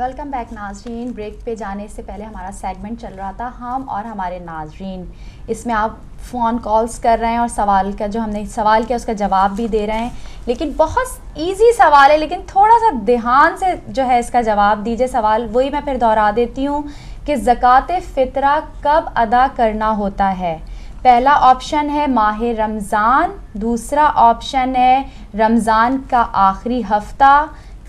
Welcome back ناظرین. Break پہ جانے سے پہلے ہمارا سیگمنٹ چل رہا تھا ہم اور ہمارے ناظرین. اس میں آپ فون کالز کر رہے ہیں اور سوال کا جو ہم نے سوال کیا اس کا جواب بھی دے رہے ہیں, لیکن بہت ایزی سوال ہے, لیکن تھوڑا سا دھیان سے جو ہے اس کا جواب دیجیے. سوال وہی میں پھر دہرا دیتی ہوں کہ زکوٰۃ فطرہ کب ادا کرنا ہوتا ہے. پہلا آپشن ہے ماہ رمضان, دوسرا آپشن ہے رمضان کا آخری ہفتہ,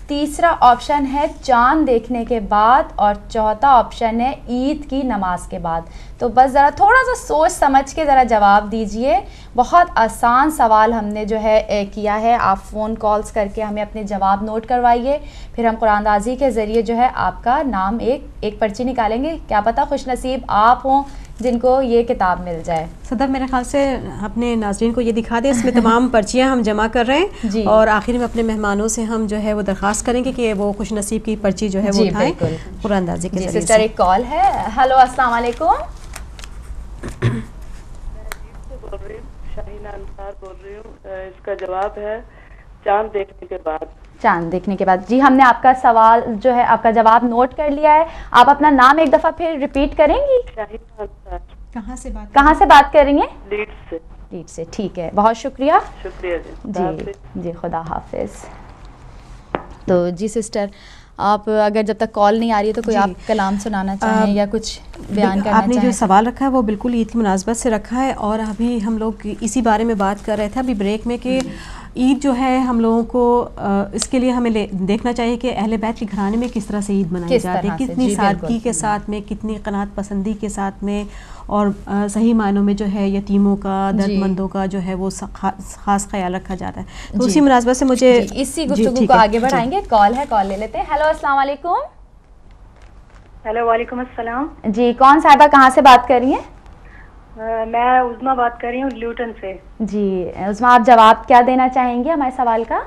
تیسرا آپشن ہے چاند دیکھنے کے بعد, اور چوتھا آپشن ہے عید کی نماز کے بعد. تو بس ذرا تھوڑا سا سوچ سمجھ کے ذرا جواب دیجئے. بہت آسان سوال ہم نے جو ہے کیا ہے. آپ فون کالز کر کے ہمیں اپنے جواب نوٹ کروائیے, پھر ہم قرآن اندازی کے ذریعے جو ہے آپ کا نام ایک پرچی نکالیں گے. کیا پتہ خوش نصیب آپ ہوں جن کو یہ کتاب مل جائے. صدف میرے خیال سے اپنے ناظرین کو یہ دکھا دیں, اس میں تمام پرچیاں ہم جمع کر رہے ہیں جی. اور آخر میں اپنے مہمانوں سے ہم جو ہے وہ درخواست کریں گے کہ وہ خوش نصیب کی پرچی جو ہے وہ اٹھائیں قرآن اندازی کے ذریعے. سسٹر ایک کال ہے. ہیلو السلام علیکم. بول رہی ہوں, شاہینہ انصار بول رہی ہوں. اس کا جواب ہے چاند دیکھنے کے بعد. چاند دیکھنے کے بعد. جی ہم نے آپ کا سوال جو ہے آپ کا جواب نوٹ کر لیا ہے. آپ اپنا نام ایک دفعہ پھر ریپیٹ کریں گی. شاہینہ انصار. کہاں سے بات کر رہی ہیں؟ لیڈ سے. لیڈ سے. ٹھیک ہے, بہت شکریہ. شکریہ جی. جی خدا حافظ. تو جی سسٹر آپ اگر جب تک کال نہیں آ رہی ہے تو کوئی آپ کلام سنانا چاہیں یا کچھ بیان کرنا آپ نے چاہیں. جو سوال رکھا ہے وہ بالکل عید کی مناسبت سے رکھا ہے, اور ابھی ہم لوگ اسی بارے میں بات کر رہے تھے ابھی بریک میں کہ عید جو ہے ہم لوگوں کو اس کے لیے ہمیں دیکھنا چاہیے کہ اہل بیت کے گھرانے میں کس طرح سے عید منائی جاتی ہے, کتنی سادگی کے ساتھ میں, کتنی قناعت پسندی کے ساتھ میں, اور صحیح معنوں میں جو ہے یتیموں کا, درد مندوں کا جو ہے وہ خاص خیال رکھا جاتا ہے. تو اسی مناسبت سے مجھے اسی گفتگو کو آگے بڑھائیں گے. کال ہے, کال لے لیتے ہیں. ہیلو السلام علیکم. ہیلو وعلیکم السلام. جی کون صاحبہ کہاں سے بات کر رہی ہیں؟ میں عظمیٰ بات کر رہی ہوں لیوٹن سے. جی عظمیٰ آپ جواب کیا دینا چاہیں گے ہمارے سوال کا؟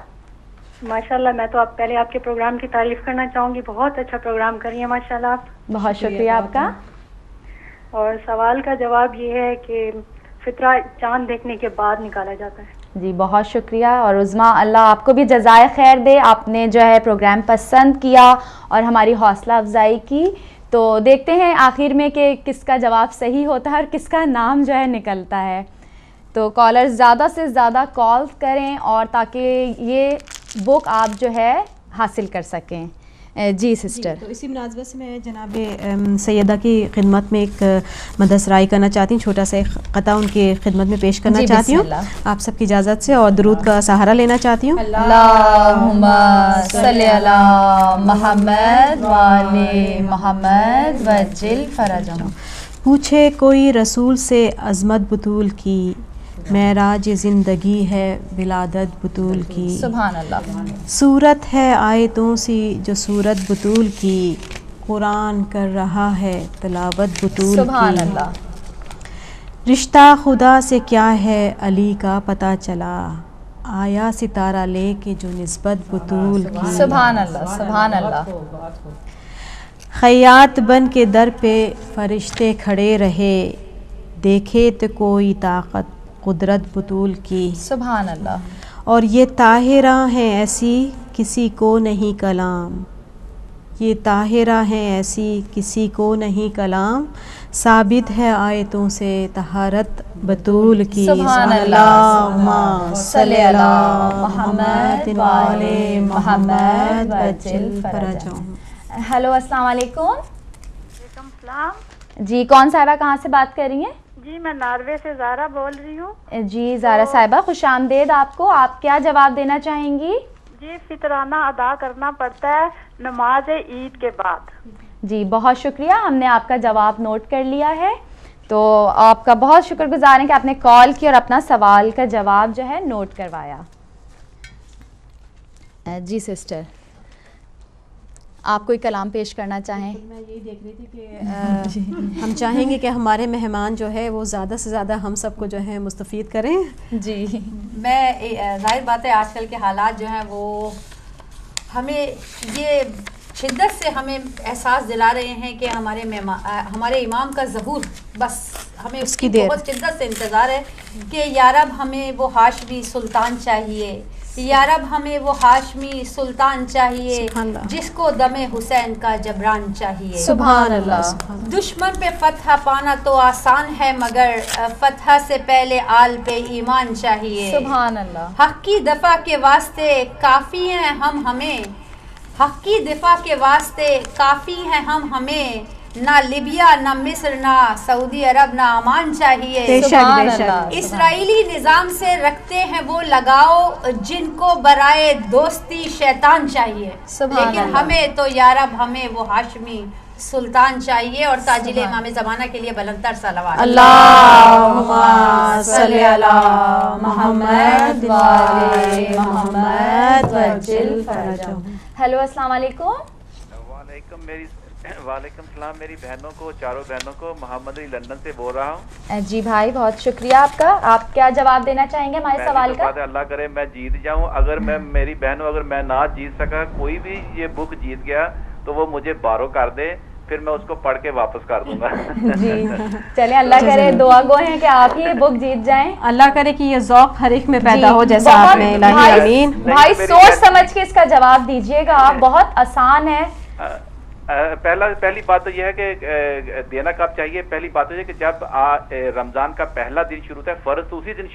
ماشاءاللہ میں تو پہلے آپ کے پروگرام کی تعریف کرنا چاہوں گی. بہت اچھا پروگرام کر رہی ہیں ماشاءاللہ آپ. بہت شکریہ آپ کا. اور سوال کا جواب یہ ہے کہ فطرہ چاند دیکھنے کے بعد نکالا جاتا ہے. جی بہت شکریہ. اور عظمیٰ اللہ آپ کو بھی جزائے خیر دے, آپ نے جو ہے پروگرام پسند کیا اور ہماری حوصلہ افزائی کی. تو دیکھتے ہیں آخر میں کہ کس کا جواب صحیح ہوتا ہے اور کس کا نام جو ہے نکلتا ہے. تو کالر زیادہ سے زیادہ کال کریں اور تاکہ یہ بک آپ جو ہے حاصل کر سکیں. جی سسٹر. تو اسی مناسبت سے میں جناب سیدہ کی خدمت میں ایک مدثرائی کرنا چاہتی ہوں, چھوٹا سا ایک قطعہ ان کی خدمت میں پیش کرنا چاہتی ہوں آپ سب کی اجازت سے, اور درود کا سہارا لینا چاہتی ہوں. اللہم صلی علی محمد وآل محمد وجل فرجہم. پوچھے کوئی رسول سے عظمت بطول کی, معراج زندگی ہے ولادت بطول کی. سبحان اللہ. صورت ہے آیتوں سی جو صورت بطول کی, قرآن کر رہا ہے تلاوت بطول کی. سبحان اللہ. رشتہ خدا سے کیا ہے علی کا پتہ چلا, آیا ستارہ لے کے جو نسبت بطول کی. سبحان اللہ. سبحان اللہ. خیاط بن کے در پہ فرشتے کھڑے رہے, دیکھے تو کوئی طاقت قدرت بطول کی. سبحان اللہ. اور یہ طاہرہ ہیں ایسی کسی کو نہیں کلام, یہ طاہرہ ہیں ایسی کسی کو نہیں کلام, ثابت ہے آیتوں سے طہارت بطول کی. سبحان اللہ. صلی علی محمد وآل محمد وجل فرجہم. ہیلو السلام علیکم. وعلیکم السلام. جی کون صاحبہ کہاں سے بات کر رہی ہیں؟ جی میں ناروے سے زارا بول رہی ہوں. جی زارا صاحبہ خوش آمدید آپ کو. آپ کیا جواب دینا چاہیں گی؟ جی فطرانہ ادا کرنا پڑتا ہے نماز عید کے بعد. جی بہت شکریہ, ہم نے آپ کا جواب نوٹ کر لیا ہے. تو آپ کا بہت شکر گزار ہیں کہ آپ نے کال کی اور اپنا سوال کا جواب جو ہے نوٹ کروایا. جی سسٹر آپ کوئی کلام پیش کرنا چاہیں؟ میں یہی دیکھ رہی تھی کہ ہم چاہیں گے کہ ہمارے مہمان جو ہے وہ زیادہ سے زیادہ ہم سب کو جو ہے مستفید کریں. جی میں ظاہر بات ہے آج کل کے حالات جو ہیں وہ ہمیں یہ شدت سے ہمیں احساس دلا رہے ہیں کہ ہمارے امام کا ظہور, بس ہمیں اس کی بہت شدت سے انتظار ہے کہ یا رب ہمیں وہ ہاشمی سلطان چاہیے, یا رب ہمیں وہ ہاشمی سلطان چاہیے سبحان اللہ. جس کو دم حسین کا جبران چاہیے. سبحان اللہ. دشمن پہ فتح پانا تو آسان ہے مگر فتح سے پہلے آل پہ ایمان چاہیے. سبحان اللہ. حق کی دفاع کے واسطے کافی ہیں ہمیں حق کی دفاع کے واسطے کافی ہیں ہمیں نہ لیبیا نہ مصر نہ سعودی عرب نہ عمان چاہیے. سبحان اللہ. اسرائیلی نظام سے رکھتے ہیں وہ لگاؤ جن کو برائے دوستی شیطان چاہیے. سبحان لیکن اللہ. ہمیں تو یا رب ہمیں وہ ہاشمی سلطان چاہیے. اور تاجل امام زمانہ کے لیے بلندتر صلوات. اللہم صلی علی محمد و آل محمد وجل فرجہم. ہیلو السلام علیکم. وعلیکم السلام. میری بہنوں کو چاروں بہنوں کو محمد علی لندن سے بول رہا ہوں. جی بھائی بہت شکریہ آپ کا. آپ کیا جواب دینا چاہیں گے ہمارے سوال کا؟ اللہ کرے میں جیت جاؤں. اگر میں میری بہنوں اگر میں نہ جیت سکا کوئی بھی یہ بک جیت گیا تو وہ مجھے بارو کر دے پھر میں اس کو پڑھ کے واپس کر دوں گا. جی چلیں اللہ کرے دعا گو ہیں کہ آپ یہ بک جیت جائیں. اللہ کرے کہ یہ ذوق ہر ایک میں پیدا ہو جیسا آپ میں. الہی آمین. بھائی سوچ سمجھ کے اس کا جواب دیجئے گا. بہت آسان ہے. پہلی بات تو یہ ہے کہ دینا کب چاہیے. پہلی بات تو یہ کہ جب رمضان کا پہلا دن شروع ہوتا ہے فرض تو اسی دن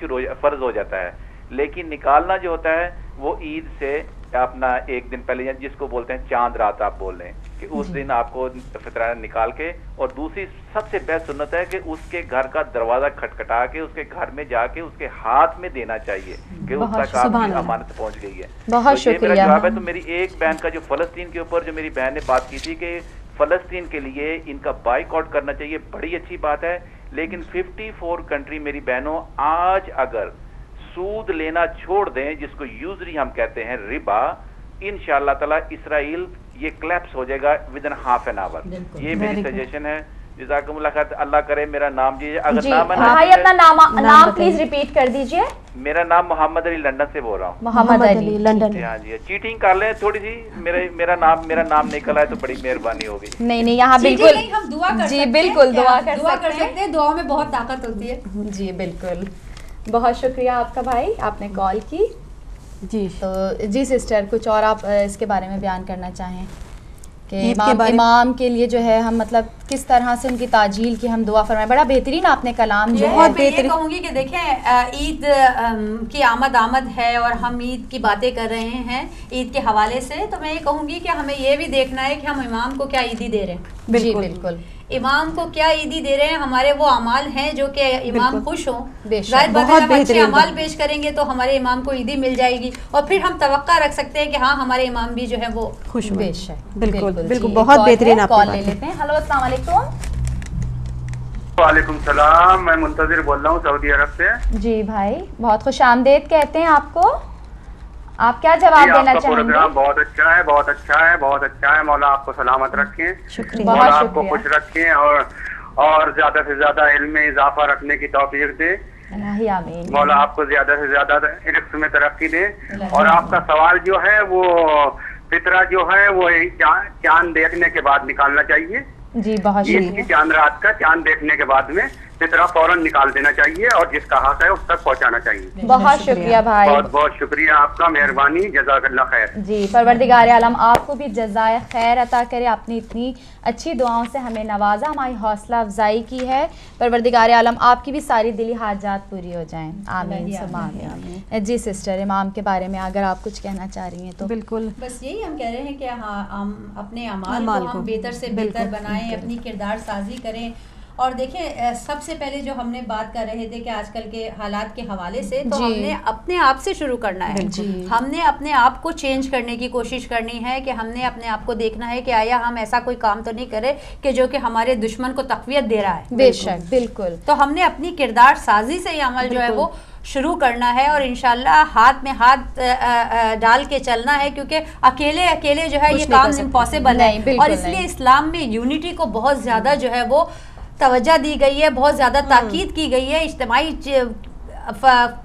فرض ہو جاتا ہے. لیکن نکالنا جو ہوتا ہے وہ عید سے اپنا ایک دن پہلے جس کو بولتے ہیں چاند رات آپ بول رہے ہیں کہ اس دن آپ کو فطرہ نکال کے. اور دوسری سب سے بیسٹ سنت ہے کہ اس کے گھر کا دروازہ کھٹکھٹا کے اس کے گھر میں جا کے اس کے ہاتھ میں دینا چاہیے کہ اس تک آپ کی امانت پہنچ گئی ہے. بہت شکریہ. میرا جواب ہے. تو میری ایک بہن کا جو فلسطین کے اوپر جو میری بہن نے بات کی تھی کہ فلسطین کے لیے ان کا بائک آؤٹ کرنا چاہیے, بڑی اچھی بات ہے. لیکن 54 کنٹری میری بہنوں آج اگر سود لینا چھوڑ دیں جس کو یوزلی ہم کہتے ہیں ربا, انشاءاللہ تعالی اسرائیل یہ کلیپس ہو جائے گا within half an hour. یہ میری سجیشن ہے. جزاکم اللہ خیر. اللہ کرے میرا نام دیجیے. اگر نام بھائی اپنا نام پلیز ریپیٹ کر دیجیے. میرا نام محمد علی لندن سے بول رہا ہوں. محمد علی لندن. ہاں جی چیٹنگ کر لیں تھوڑی سی. میرا نام نکل آئے تو بڑی مہربانی ہوگی. نہیں یہاں بالکل ہم دعا کر جی بالکل دعا کر سکتے ہیں. دعا میں بہت طاقت ہوتی ہے. جی بالکل. بہت شکریہ آپ کا بھائی, آپ نے کال کی. جی تو جی سسٹر کچھ اور آپ اس کے بارے میں بیان کرنا چاہیں کہ امام کے لیے جو ہے ہم مطلب کس طرح سے ان کی تاجیل کی ہم دعا فرمائیں. بڑا بہترین آپ نے کلام جو ہے. میں یہ کہوں گی کہ دیکھیں عید کی آمد ہے اور ہم عید کی باتیں کر رہے ہیں عید کے حوالے سے. تو میں یہ کہوں گی کہ ہمیں یہ بھی دیکھنا ہے کہ ہم امام کو کیا عیدی دے رہے ہیں. جی بالکل. امام کو کیا عیدی دے رہے ہیں. ہمارے وہ اعمال ہیں جو کہ امام خوش ہوں. ظاہر بات ہے ہم اچھے اعمال پیش کریں گے تو ہمارے امام کو عیدی مل جائے گی اور پھر ہم توقع رکھ سکتے ہیں کہ ہاں ہمارے امام بھی جو ہے وہ خوش بیش ہے. بالکل بہت بہترین. آپ کال لے لیتے ہیں. ہلو السلام علیکم. وعلیکم السلام. میں منتظر بول رہا ہوں سعودی عرب سے. جی بھائی بہت خوش آمدید کہتے ہیں آپ کو. آپ کیا جواب دینا چاہیں گے؟ پروگرام بہت اچھا ہے, بہت اچھا ہے, بہت اچھا ہے. مولا آپ کو سلامت رکھیں. شکریہ. مولا آپ کو خوش رکھیں اور زیادہ سے زیادہ علم میں اضافہ رکھنے کی توفیق دے. آمین. مولا آپ کو زیادہ سے زیادہ علم میں ترقی دے. اور آپ کا سوال جو ہے وہ فطرہ جو ہے وہ چاند دیکھنے کے بعد نکالنا چاہیے. جی بہت شکریہ. چاند رات کا چاند دیکھنے کے بعد میں فطرہ فوراً نکال دینا چاہیے اور جس کا حق ہے اس تک پہنچانا چاہیے. بہت شکریہ بھائی. بہت بہت شکریہ آپ کا, مہربانی. جزاک اللہ خیر. جی پروردگار عالم آپ کو بھی جزائے خیر عطا کرے. آپ نے اتنی اچھی دعاؤں سے ہمیں نوازا, ہماری حوصلہ افزائی کی ہے. پروردگار عالم آپ کی بھی ساری دلی حاجات پوری ہو جائیں. آمین ثم آمین. جی سسٹر امام کے بارے میں اگر آپ کچھ کہنا چاہ رہی ہیں تو. بالکل بس یہی ہم کہہ رہے ہیں کہ ہم اپنے اعمال کو ہم بہتر سے بہتر بنائیں, اپنی کردار سازی کریں. اور دیکھیں سب سے پہلے جو ہم نے بات کر رہے تھے کہ آج کل کے حالات کے حوالے سے تو ہم نے اپنے آپ سے شروع کرنا ہے. ہم نے اپنے آپ کو چینج کرنے کی کوشش کرنی ہے کہ ہم نے اپنے آپ کو دیکھنا ہے کہ آیا ہم ایسا کوئی کام تو نہیں کرے کہ جو کہ ہمارے دشمن کو تقویت دے رہا ہے. بے شک بالکل. تو ہم نے اپنی کردار سازی سے یہ عمل جو ہے وہ شروع کرنا ہے اور انشاءاللہ ہاتھ میں ہاتھ ڈال کے چلنا ہے کیونکہ اکیلے جو ہے یہ کام امپاسبل ہے. اور اس لیے اسلام میں یونٹی کو بہت زیادہ جو ہے وہ توجہ دی گئی ہے, بہت زیادہ تاکید کی گئی ہے. اجتماعی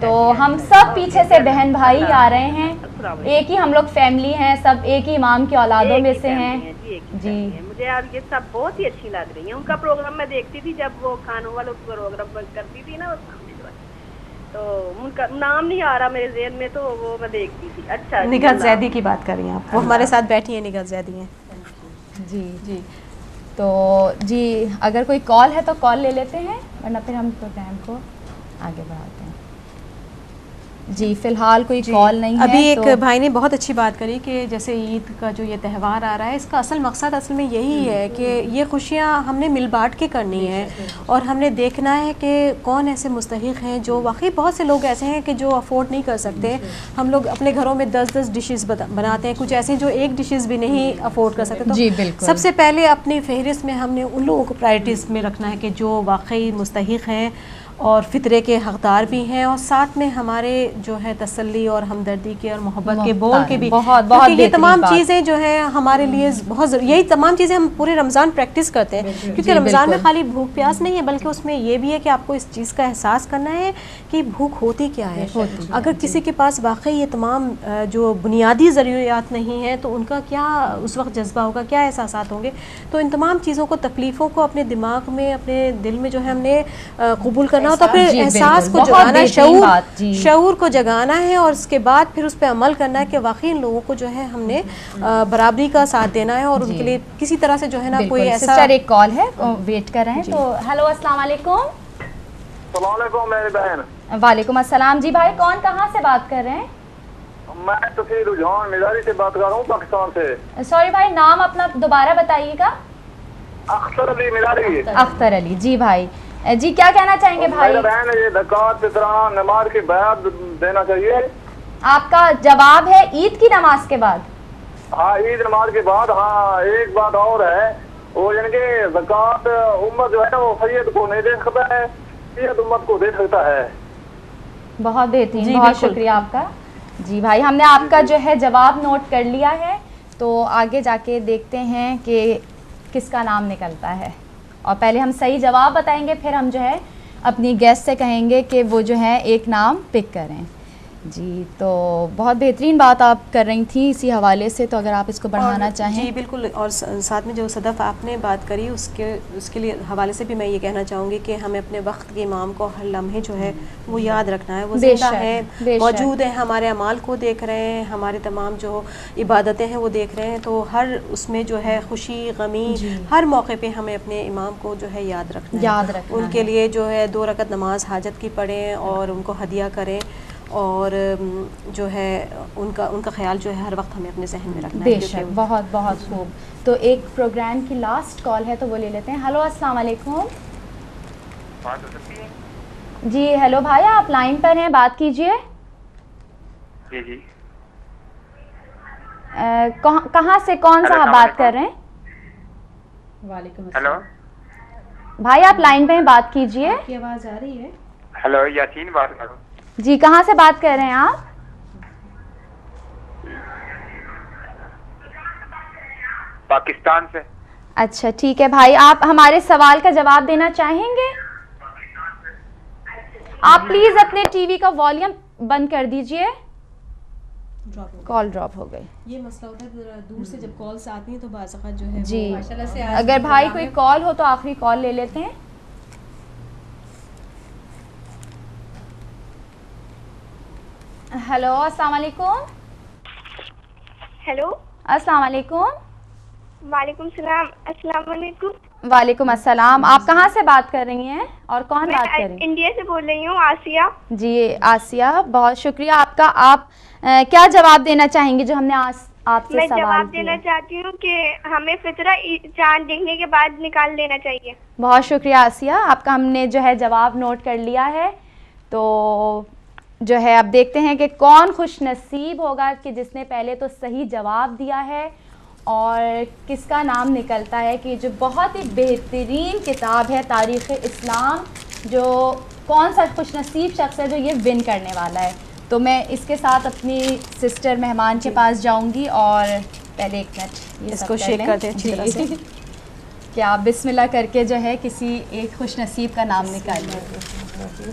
تو ہم سب پیچھے سے بہن بھائی آ رہے ہیں, ایک ہی ہم لوگ فیملی ہیں, سب ایک ہی امام کی اولادوں میں سے ہیں. جی مجھے آپ یہ سب بہت ہی اچھی لگ رہی ہیں. ان کا پروگرام میں دیکھتی تھی جب وہ کھانوں والوں کا پروگرام کرتی تھی نا, تو ان کا نام نہیں آ رہا میرے ذہن میں, تو وہ میں دیکھتی تھی. اچھا نگہت زیدی کی بات کر رہی ہیں آپ, وہ ہمارے ساتھ بیٹھی ہیں, نگہت زیدی ہیں. جی جی تو جی اگر کوئی کال ہے تو کال لے لیتے ہیں, ورنہ پھر ہم پروگرام کو آگے بڑھاتے ہیں. جی فی الحال کوئی کال نہیں ہے. ابھی ایک بھائی نے بہت اچھی بات کری کہ جیسے عید کا جو یہ تہوار آ رہا ہے, اس کا اصل مقصد اصل میں یہی ہے کہ یہ خوشیاں ہم نے مل بانٹ کے کرنی ہے, اور ہم نے دیکھنا ہے کہ کون ایسے مستحق ہیں جو واقعی, بہت سے لوگ ایسے ہیں کہ جو افورڈ نہیں کر سکتے. ہم لوگ اپنے گھروں میں 10 ڈشز بناتے ہیں, کچھ ایسے ہیں جو ایک ڈشز بھی نہیں افورڈ کر سکتے. تو سب سے پہلے اپنی فہرست میں ہم نے ان لوگوں کو پرائرٹیز میں رکھنا ہے کہ جو واقعی مستحق ہیں اور فطرے کے حقدار بھی ہیں, اور ساتھ میں ہمارے جو ہے تسلی اور ہمدردی کے اور محبت کے بول کے بھی, کیونکہ یہ تمام چیزیں جو ہیں ہمارے لیے بہت ضروری, یہی تمام چیزیں ہم پورے رمضان پریکٹس کرتے ہیں. کیونکہ رمضان میں خالی بھوک پیاس نہیں ہے, بلکہ اس میں یہ بھی ہے کہ آپ کو اس چیز کا احساس کرنا ہے کہ بھوک ہوتی کیا ہے. اگر کسی کے پاس واقعی یہ تمام جو بنیادی ضروریات نہیں ہیں تو ان کا کیا اس وقت جذبہ ہوگا, کیا احساسات ہوں گے. تو ان تمام چیزوں کو, تکلیفوں کو اپنے دماغ میں, اپنے دل میں جو ہے ہم نے قبول کرنا ہوتا, پھر احساس کو جگانا, شعور کو جگانا ہے, اور اس کے بعد پھر اس پہ عمل کرنا ہے کہ واقعی ان لوگوں کو جو ہے ہم نے برابری کا ساتھ دینا ہے, اور ان کے لیے کسی طرح سے جو ہے نا کوئی ایسا. سسٹر ایک کال ہے, ویٹ کر رہے ہیں. تو ہیلو السلام علیکم. السلام علیکم میری بہن. وعلیکم السلام. جی بھائی کون کہاں سے بات کر رہے ہیں؟ میں تفسیر رجحان مزاری سے بات کر رہا ہوں, پاکستان سے. سوری بھائی نام اپنا دوبارہ بتائیے گا. اختر علی مزاری. اختر علی. جی بھائی جی کیا کہنا چاہیں گے بھائی؟ بہن یہ زکوٰۃ فطرہ نماز کے بعد دینا چاہیے. آپ کا جواب ہے عید کی نماز کے بعد. ہاں عید نماز کے بعد. ہاں ایک بات اور ہے, وہ یعنی کہ زکوٰۃ امت جو ہے نا وہ سید کو نہیں دے سکتا ہے, سید امت کو دے سکتا ہے. بہت بہترین, بہت شکریہ آپ کا. جی بھائی ہم نے آپ کا جو ہے جواب نوٹ کر لیا ہے, تو آگے جا کے دیکھتے ہیں کہ کس کا نام نکلتا ہے. اور پہلے ہم صحیح جواب بتائیں گے, پھر ہم جو ہے اپنی گیسٹ سے کہیں گے کہ وہ جو ہے ایک نام پک کریں. جی تو بہت بہترین بات آپ کر رہی تھیں اسی حوالے سے, تو اگر آپ اس کو بڑھانا چاہیں. جی بالکل, اور ساتھ میں جو صدف آپ نے بات کری اس کے لیے حوالے سے بھی میں یہ کہنا چاہوں گی کہ ہمیں اپنے وقت کے امام کو ہر لمحے جو ہے وہ یاد رکھنا ہے. وہ زندہ ہے, موجود ہے, ہمارے اعمال کو دیکھ رہے ہیں, ہمارے تمام جو عبادتیں ہیں وہ دیکھ رہے ہیں. تو ہر اس میں جو ہے خوشی غمی ہر موقع پہ ہمیں اپنے امام کو جو ہے یاد رکھنا ہے. ان کے لیے جو ہے 2 رکعت نماز حاجت کی پڑھیں اور ان کو ہدیہ کریں, اور جو ہے ان کا خیال جو ہے ہر وقت ہمیں اپنے ذہن میں رکھنا ہے. بے شک, بہت بہت خوب. تو ایک پروگرام کی لاسٹ کال ہے تو وہ لے لیتے ہیں. ہیلو السلام علیکم. جی ہیلو بھائی آپ لائن پر ہیں, بات کیجئے. جی جی کہاں سے کون صاحب بات کر رہے ہیں؟ وعلیکم ہیلو بھائی آپ لائن پہ ہیں, بات کیجئے. آپ کی آواز آ رہی ہے. ہیلو یاسین بات کر رہا ہوں. جی کہاں سے بات کر رہے ہیں آپ؟ پاکستان سے. اچھا ٹھیک ہے بھائی, آپ ہمارے سوال کا جواب دینا چاہیں گے؟ آپ پلیز اپنے ٹی وی کا والیوم بند کر دیجئے. کال ڈراپ ہو گئی. یہ مسئلہ ہوتا ہے ذرا دور سے جب کالز آتی ہیں تو بعض اوقات جو ہے جی اگر بھائی کوئی کال ہو تو آخری کال لے لیتے ہیں. ہیلو السلام علیکم. ہیلو السلام علیکم. وعلیکم السلام. السلام علیکم. وعلیکم السلام. آپ کہاں سے بات کر رہی ہیں اور کون بات کر رہی ہیں؟ انڈیا سے بول رہی ہوں, آسیہ. جی آسیہ, بہت شکریہ آپ کا. آپ کیا جواب دینا چاہیں گے جو ہم نے آپ سے سوال کیا؟ میں جواب دینا چاہتی ہوں کہ ہمیں فطرہ چاند دیکھنے کے بعد نکال لینا چاہیے. بہت شکریہ آسیہ, آپ کا ہم نے جو ہے جواب نوٹ کر لیا ہے. تو جو ہے اب دیکھتے ہیں کہ کون خوش نصیب ہوگا کہ جس نے پہلے تو صحیح جواب دیا ہے, اور کس کا نام نکلتا ہے کہ جو بہت ہی بہترین کتاب ہے تاریخ اسلام, جو کون سا خوش نصیب شخص ہے جو یہ ون کرنے والا ہے. تو میں اس کے ساتھ اپنی سسٹر مہمان کے پاس جاؤں گی, اور پہلے ایک منٹ اس کو شیک کر دیں اچھی طرح سے. کیا آپ بسم اللہ کر کے جو ہے کسی ایک خوش نصیب کا نام نکال لیں.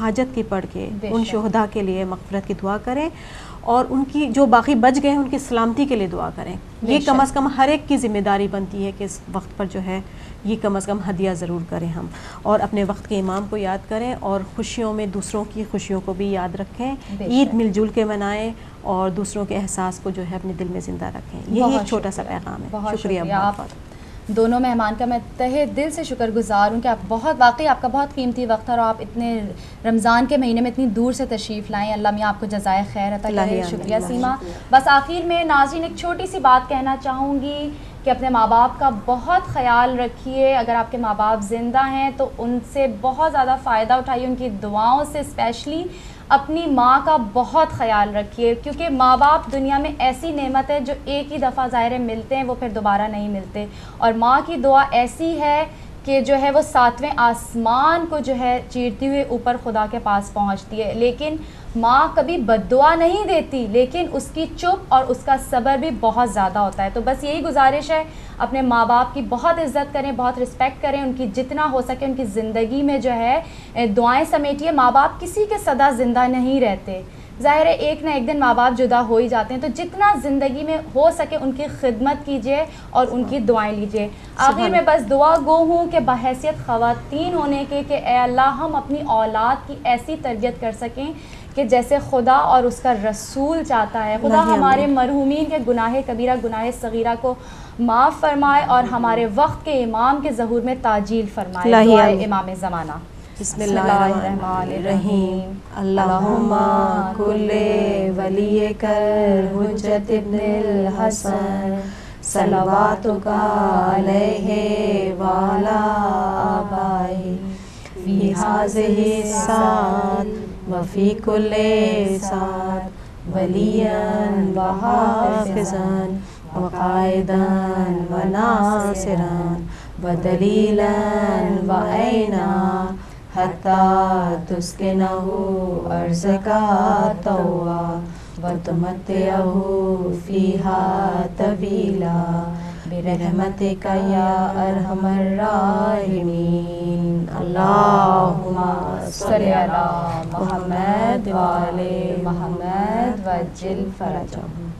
حاجت کی پڑھ کے بے ان شک۔ شہداء کے لیے مغفرت کی دعا کریں اور ان کی جو باقی بچ گئے ہیں ان کی سلامتی کے لیے دعا کریں. یہ کم از کم ہر ایک کی ذمہ داری بنتی ہے کہ اس وقت پر جو ہے یہ کم از کم ہدیہ ضرور کریں ہم, اور اپنے وقت کے امام کو یاد کریں اور خوشیوں میں دوسروں کی خوشیوں کو بھی یاد رکھیں. عید مل جل کے منائیں اور دوسروں کے احساس کو جو ہے اپنے دل میں زندہ رکھیں. یہی ایک چھوٹا سا پیغام ہے. بہت شکریہ آپ دونوں مہمان کا میں تہہ دل سے شکر گزار ہوں کہ آپ بہت واقعی آپ کا بہت قیمتی وقت ہے اور آپ اتنے رمضان کے مہینے میں اتنی دور سے تشریف لائیں. اللہ میاں آپ کو جزائے خیر عطا کرے. شکریہ سیما. بس آخر میں ناظرین ایک چھوٹی سی بات کہنا چاہوں گی کہ اپنے ماں باپ کا بہت خیال رکھیے. اگر آپ کے ماں باپ زندہ ہیں تو ان سے بہت زیادہ فائدہ اٹھائیے, ان کی دعاؤں سے. اسپیشلی اپنی ماں کا بہت خیال رکھیے کیونکہ ماں باپ دنیا میں ایسی نعمت ہے جو ایک ہی دفعہ ظاہر ملتے ہیں, وہ پھر دوبارہ نہیں ملتے. اور ماں کی دعا ایسی ہے کہ جو ہے وہ 7ویں آسمان کو جو ہے چیرتی ہوئے اوپر خدا کے پاس پہنچتی ہے. لیکن ماں کبھی بد دعا نہیں دیتی, لیکن اس کی چپ اور اس کا صبر بھی بہت زیادہ ہوتا ہے. تو بس یہی گزارش ہے, اپنے ماں باپ کی بہت عزت کریں, بہت رسپیکٹ کریں, ان کی جتنا ہو سکے ان کی زندگی میں جو ہے دعائیں سمیٹیے. ماں باپ کسی کے سدا زندہ نہیں رہتے, ظاہر ہے ایک نہ ایک دن ماں باپ جدا ہو ہی جاتے ہیں. تو جتنا زندگی میں ہو سکے ان کی خدمت کیجیے اور ان کی دعائیں لیجیے. آخر میں بس دعا گو ہوں کہ بحیثیت خواتین ہونے کے کہ اے اللہ ہم اپنی اولاد کی ایسی تربیت کر سکیں کہ جیسے خدا اور اس کا رسول چاہتا ہے. خدا ہمارے مرحومین کے گناہ کبیرہ گناہ صغیرہ کو معاف فرمائے اور ہمارے وقت کے امام کے ظہور میں تعجیل فرمائے. دعائے امام زمانہ. بسم اللہ الرحمن الرحیم. اللہم کل ولی کر حجت ابن الحسن صلواتک علیہ وعلی آبائہ فی ہذہ الساعۃ وفی کل ساعۃ ولیاً وحافظاً وقائداً وناصراً ودلیلاً وعینا حتی تسکنہ ارضکا طوعا وتمتعہ فیہا طویلا برحمتک یا ارحم الراحمین. اللہم صلی علی محمد وآل محمد وعجل فرجہم.